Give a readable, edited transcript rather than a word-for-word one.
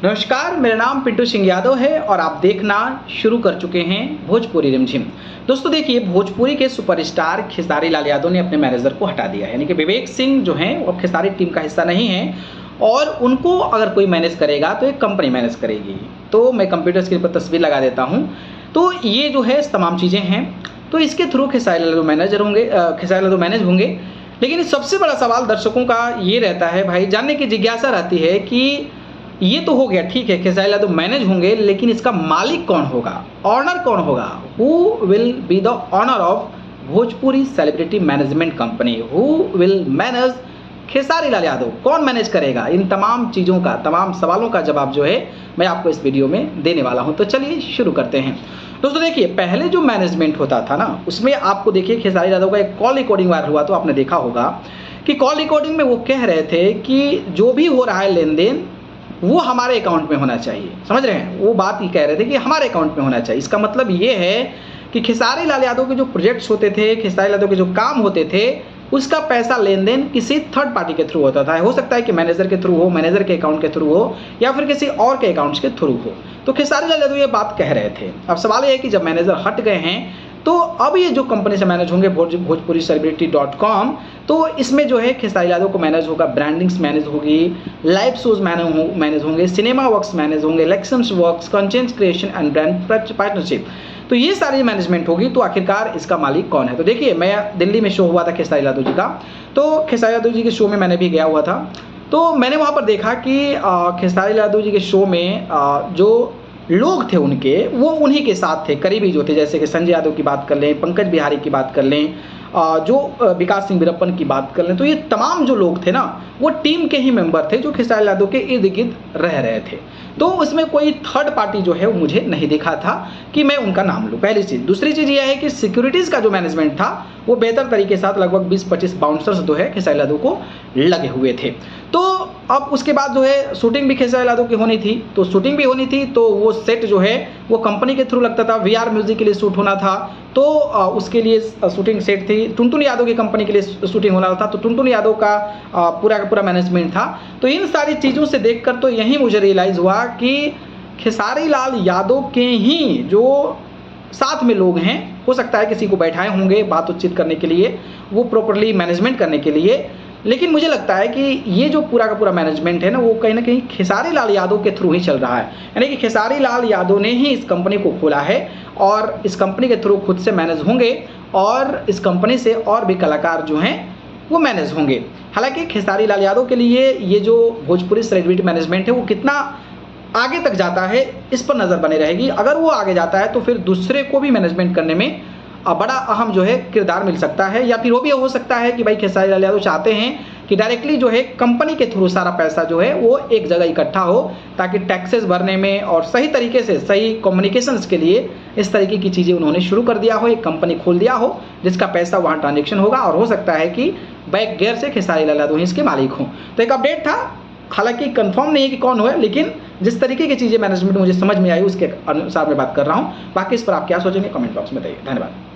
नमस्कार, मेरा नाम पिंटू सिंह यादव है और आप देखना शुरू कर चुके हैं भोजपुरी रिमझिम। दोस्तों देखिए, भोजपुरी के सुपरस्टार खेसारी लाल यादव ने अपने मैनेजर को हटा दिया है, यानी कि विवेक सिंह जो हैं वो अब खेसारी टीम का हिस्सा नहीं है और उनको अगर कोई मैनेज करेगा तो एक कंपनी मैनेज करेगी। तो मैं कंप्यूटर स्क्रीन पर तस्वीर लगा देता हूँ। तो ये जो है तमाम चीज़ें हैं, तो इसके थ्रू खेसारी लाल मैनेजर होंगे, खेसारी लाल मैनेज होंगे। लेकिन सबसे बड़ा सवाल दर्शकों का ये रहता है, भाई जानने की जिज्ञासा रहती है कि ये तो हो गया, ठीक है, खेसारी लाल मैनेज होंगे, लेकिन इसका मालिक कौन होगा, ऑनर कौन होगा? Who will be the owner of Bhojpuri celebrity management company? Who will manage Khesari Lal Yadav? कौन मैनेज करेगा? इन तमाम चीज़ों का, तमाम सवालों का जवाब जो है मैं आपको इस वीडियो में देने वाला हूं। तो चलिए शुरू करते हैं। दोस्तों देखिए, पहले जो मैनेजमेंट होता था ना, उसमें आपको देखिए खेसारी यादव का एक कॉल रिकॉर्डिंग वायरल हुआ, तो आपने देखा होगा कि कॉल रिकॉर्डिंग में वो कह रहे थे कि जो भी हो रहा है लेन देन वो हमारे अकाउंट में होना चाहिए। समझ रहे हैं? वो बात ये कह रहे थे कि हमारे अकाउंट में होना चाहिए। इसका मतलब ये है कि खेसारी लाल यादव के जो प्रोजेक्ट्स होते थे, खेसारी लाल यादव के जो काम होते थे, उसका पैसा लेन देन किसी थर्ड पार्टी के थ्रू होता था। हो सकता है कि मैनेजर के थ्रू हो, मैनेजर के अकाउंट के थ्रू हो, या फिर किसी और के अकाउंट्स के थ्रू हो। तो खेसारी लाल यादव ये बात कह रहे थे। अब सवाल ये है कि जब मैनेजर हट गए हैं तो अब ये जो कंपनी से मैनेज होंगे भोजपुरी सेलिब्रिटी.com, तो इसमें जो है खेसारी यादव को मैनेज होगा, ब्रांडिंग्स मैनेज होगी, लाइव शोज मैनेज होंगे, सिनेमा वर्क्स मैनेज होंगे, elections works, content creation and brand partnership. तो ये सारी मैनेजमेंट होगी। तो आखिरकार इसका मालिक कौन है? तो देखिए, मैं दिल्ली में शो हुआ था खेसारी यादव जी का, तो खेसारी यादव जी के शो में मैंने भी गया हुआ था। तो मैंने वहाँ पर देखा कि खेसारी यादव जी के शो में जो लोग थे उनके, वो उन्हीं के साथ थे, करीबी जो थे, जैसे कि संजय यादव की बात कर लें, पंकज बिहारी की बात कर लें, जो विकास सिंह वीरप्पन की बात कर लें, तो ये तमाम जो लोग थे ना, वो टीम के ही मेंबर थे जो खेसारी यादव के इर्द गिर्द रह रहे थे। तो उसमें कोई थर्ड पार्टी जो है वो मुझे नहीं दिखा था कि मैं उनका नाम लूँ, पहली चीज़। दूसरी चीज़ यह है कि सिक्योरिटीज़ का जो मैनेजमेंट था वो बेहतर तरीके के साथ लगभग 20-25 बाउंसर्स जो है खेसारी यादव को लगे हुए थे। तो अब उसके बाद जो है शूटिंग भी खेसारी यादव की होनी थी, तो शूटिंग भी होनी थी, तो वो सेट जो है वो कंपनी के थ्रू लगता था। वीआर म्यूजिक के लिए शूट होना था, तो उसके लिए शूटिंग सेट थी। टुनटुन यादव की कंपनी के लिए शूटिंग होना था, तो टुनटुन यादव का पूरा मैनेजमेंट था। तो इन सारी चीज़ों से देखकर तो यही मुझे रियलाइज़ हुआ कि खेसारी लाल यादव के ही जो साथ में लोग हैं, हो सकता है किसी को बैठाए होंगे बातचीत करने के लिए, वो प्रॉपरली मैनेजमेंट करने के लिए। लेकिन मुझे लगता है कि ये जो पूरा का पूरा मैनेजमेंट है ना, वो कहीं ना कहीं खेसारी लाल यादव के थ्रू ही चल रहा है। यानी कि खेसारी लाल यादव ने ही इस कंपनी को खोला है और इस कंपनी के थ्रू खुद से मैनेज होंगे और इस कंपनी से और भी कलाकार जो हैं वो मैनेज होंगे। हालांकि खेसारी लाल यादव के लिए ये जो भोजपुरी सेलिब्रिटी मैनेजमेंट है वो कितना आगे तक जाता है, इस पर नज़र बनी रहेगी। अगर वो आगे जाता है तो फिर दूसरे को भी मैनेजमेंट करने में बड़ा अहम जो है किरदार मिल सकता है। या फिर वो भी हो सकता है कि भाई खेसारी लाल यादव चाहते हैं कि डायरेक्टली जो है कंपनी के थ्रू सारा पैसा जो है वो एक जगह इकट्ठा हो, ताकि टैक्सेस भरने में और सही तरीके से सही कम्युनिकेशंस के लिए इस तरीके की चीज़ें उन्होंने शुरू कर दिया हो, एक कंपनी खोल दिया हो जिसका पैसा वहाँ ट्रांजेक्शन होगा। और हो सकता है कि बैक गेयर से खेसारी लाल यादव इसके मालिक हों। तो एक अपडेट था, हालांकि कंफर्म नहीं है कि कौन हुआ, लेकिन जिस तरीके की चीज़ें मैनेजमेंट मुझे समझ में आई उसके अनुसार मैं बात कर रहा हूँ। बाकी इस पर आप क्या सोचेंगे कमेंट बॉक्स में बताइए। धन्यवाद।